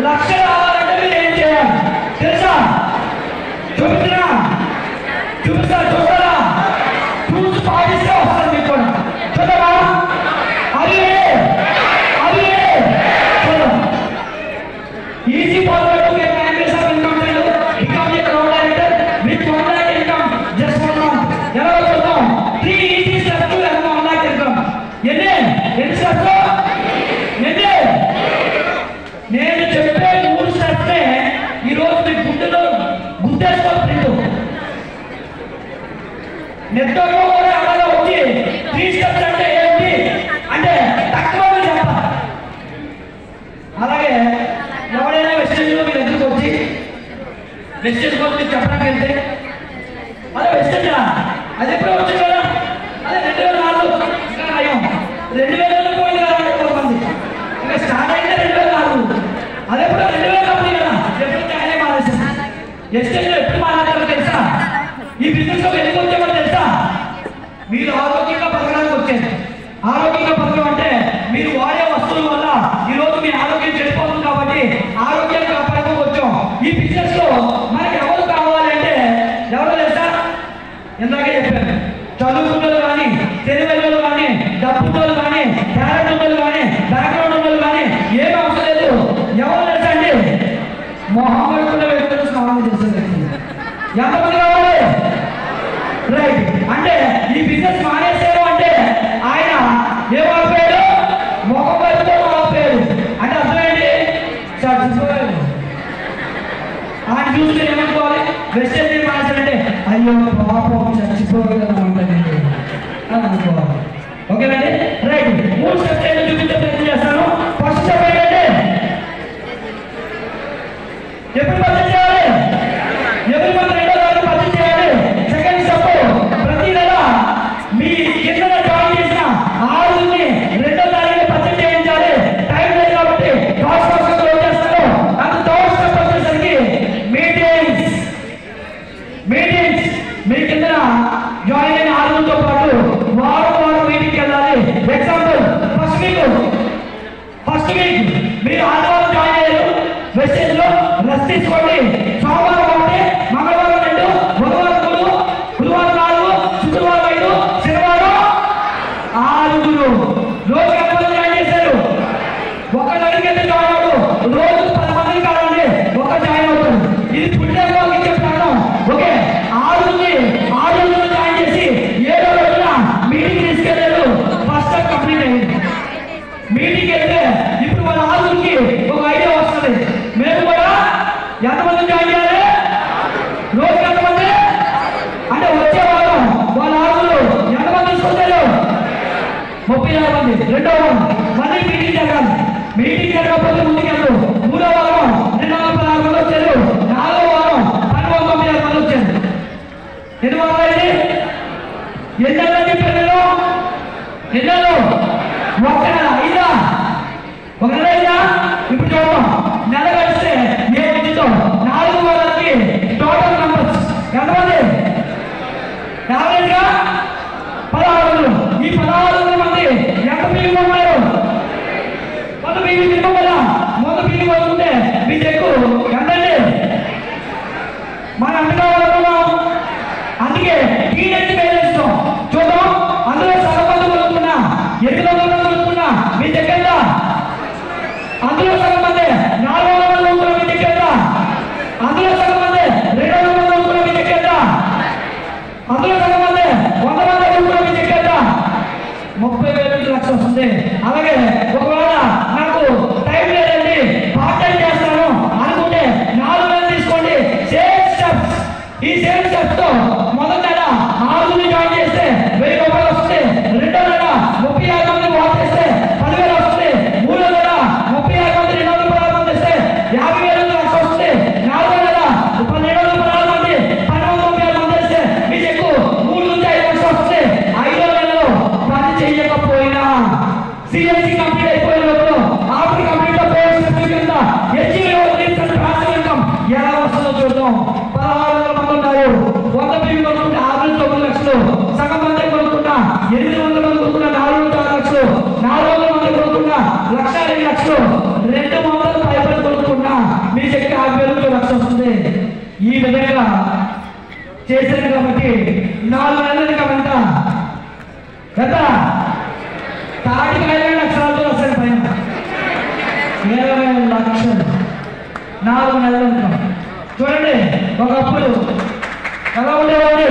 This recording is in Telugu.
లక్ష రావాలంటే మీరు ఏం చేయాలి తెలుసా? చూపిస్తున్నా, చూస్తారా? చూసి పాటిస్తే వస్తారు మీకు కూడా. చూడమా? అది easy forward to get language of income to become a crowd director with 1 lakh income just 1 month. ఎలా చూద్దాం? 3 easy steps to earn 1 lakh income. ఎన్ని స్టెప్స్? నేను చెప్పే 3 స్టెప్స్ ఈ రోజు మీ గుండెలో గుర్తేసుకోవాలి. ప్రింట్ నెట్వర్క్లో కూడా అలాగే వచ్చి 3 స్టెప్స్ అంటే ఏంటి అంటే తక్కువ చెప్పాలి. అలాగే ఎవరైనా వెస్టేజ్లో మీరు ఎదురుకు వచ్చి వెస్టేజ్ కోసం చెప్పడానికి వెళ్తే అదే వెస్టేజ్ అది ఎప్పుడో వచ్చింది కదా, అదే 2004 ఇంకా నయం 2000 పోయింది కదా కొంతమంది. ఇంకా స్టార్ట్ అయితే 2004, అది ఎప్పుడో 2000 పోయింది కదా. ఎప్పుడు చాలా మానేసాను. వెస్టేజ్లో ఎప్పుడు మానేస్తారో తెలుసా? ఈ బిజినెస్లో ఎందుకు వచ్చామో తెలుసా? మీరు ఆరోగ్యంగా బతకడానికి వచ్చేది. ఆరోగ్యంగా బతకడం అంటే మీరు వాడే వస్తువుల వల్ల ఈరోజు మీ ఆరోగ్యం చెడిపోతుంది కాబట్టి ఆరోగ్యాన్ని కాపాడుకోవచ్చు వచ్చాం. ఈ బిజినెస్ లో మనకి ఎవరు కావాలి అంటే ఎవరు తెలుసా? ఇందాకే చెప్పాను, చదువుకున్నలు కానీ, తెలివైనలు కానీ, డబ్బులు కానీ, టాలెంట్ ఉన్నలు కానీ, బ్యాక్గ్రౌండ్ ఉన్నలు కానీ ఏమి అవసరం లేదు. ఎవరు తెలుసా అండి? మొహమ్మద్ వ్యక్తులు స్నానం చేసే వ్యక్తులు. ఎంతమంది కావాలి? రైట్. అంటే ఈ బిజినెస్ మానేసారు అంటే ఆయన ఏమైపోయాడు? మొహమ్మద్తో మారిపోయాడు. అంటే అర్థమేంటి? చచ్చిపోయాడు. ఆయన చూస్తే ఏమనుకోవాలి? వెస్టేజ్ మానేసారంటే అయ్యో పాపం చచ్చిపోయాడు అనుకుంటానండి అని అనుకోవాలి. ఓకేనండి? రైట్. 3 స్టెప్స్ ఏంటో చూపించే ప్రయత్నం చేస్తాను. ఫస్ట్ స్టెప్ ఏంటంటే ఎప్పుడు పర్చేజ్ చేయాలి? ఎవరి మంది 2వ తారీఖు పర్చేజ్ చేయాలి. సెకండ్ స్టెప్ ప్రతి నెల మీ కింద జాయిన్ చేసిన 6ని 2వ తారీఖు పర్చేజ్ చేయించాలి. టైం లేదు కాబట్టి ఫాస్ట్ క్లోజ్ చేస్తాను. అండ్ థర్డ్ స్టెప్ వచ్చేసరికి మీటింగ్స్. మీ కింద జాయిన్ అయిన 6తో పాటు వారం మీటింగ్కి వెళ్ళాలి. ఎగ్జాంపుల్ ఫస్ట్ వీక్ మీరు ఆదివారం జాయిన్ అయ్యారు. వెస్టేజ్ లో రెస్ట్ తీసుకోండి. సోమవారం 1, మంగళవారం 2, బుధవారం 3, గురువారం 4, శుక్రవారం 5, శనివారం 6. రోజు ఎంతమంది జాయిన్ చేశారు? ఒకళ్ళు అడిగితే జాయిన్ అవుతారు. రోజు 10 మందిని కావాలండి ఒక జాయిన్ అవుతారు. ఇది పుట్టిన ఇచ్చే ప్రాణం. ఓకే, 6 రోజులు జాయిన్ చేసి 7వ రోజున మీటింగ్ తీసుకెళ్ళారు. ఫస్ట్ స్టెప్ కంప్లీట్ అయింది. మీటింగ్ వెళ్తే ఇప్పుడు వాళ్ళ 6కి ఒక ఐడియా వస్తుంది. మేము కూడా ఎంతమంది జాయిన్ చేయాలి? రోజుకి ఎంతమంది అంటే వచ్చే వారం వాళ్ళ 6 ఎంతమంది తీసుకొచ్చారు? 36 మంది. 2వ వారం మళ్ళీ మీటింగ్ జరగాలి. మీటింగ్ జరగకపోతే ముందుకెళ్ళు. 3వ వారం 216 మంది వచ్చారు. 4వ వారం 196 మంది వచ్చారు. ఎన్ని వారాలు అయింది? ఎన్నెళ్ళండి పిల్లలు? ఎన్నెళ్ళు? 1 నెల. 5 1 నెల అయిందా? ఇప్పుడు చూద్దాం. నెల గడిస్తే ఏమి చూద్దాం. 4 వారాలకి టోటల్ నంబర్స్ ఎంతమంది? యావరేజ్గా 1600. ఈ 1600 మంది ఎంత బియ్యం ఉన్నారు? మొదటి బియ్యం తిన్నాం కదా. మొదటి బియ్యం వస్తుంటే మీకు ఎక్కువ ఎంతండి? మనం ఎంత కావాలనుకున్నాం? అందుకే టీడెట్ పేరేస్తాం. చూద్దాం. అందులో సగం మంది కొనుక్కున్నా 800 మంది కొనుక్కున్నా మీ దగ్గర. అందులో సగం మంది 400 మంది కొనుక్కున్నా మీ దగ్గర. అందులో సగం మంది 200 మంది కొనుక్కున్నా మీ దగ్గర. అందులో సగం మంది 100 మంది కొనుక్కున్నా మీ దగ్గర. 30,000 లక్ష వస్తుంది. అలాగే ఒకవేళ నాకు టైం లేదండి పార్ట్ టైం చేస్తాను అనుకుంటే 4,000 తీసుకోండి. Same steps. ఈ సేమ్ స్టెప్స్ తో మొదటి నెల 6 జాయిన్ చేస్తే 1000 రూపాయలు వస్తుంది. 2వ నెల 36 మంది వాచ్ చేస్తే 10,000 వస్తుంది. 3వ నెల 36 మంది 216 మంది ఇస్తే 50,000 లక్ష వస్తుంది. 4వ నెల 1716 మంది 1236 మంది ఇస్తే మీకు ఎక్కువ 3 నుంచి 5 లక్షలు వస్తుంది. 5వ నెలలో పని చేయకపోయినా సిఎస్సి కంప్లీట్ అయిపోయిన లోపల ఆఫ్టర్ కంప్లీట్ కింద ఎలా వస్తుందో చూద్దాం. 1600 మంది ఉన్నారు. 100 బియ్యం కొనుక్కుంటే 9 లక్షలు. సగం మంది కొనుక్కున్నా 800 మంది కొనుక్కున్నా 4 లక్షలు. 400 మంది కొనుక్కున్నా 1,02,00,000. 200 పైబడి కొనుక్కున్నా ఉంది. ఈ విధంగా చేశారు కాబట్టి 4 నెలలు కాబట్టి ఎంత తాటికి 20 లక్షలతో వస్తాయి పైన 20 లక్షలు 4 నెలలు చూడండి. ఒకప్పుడు ఎలా ఉండేవాడి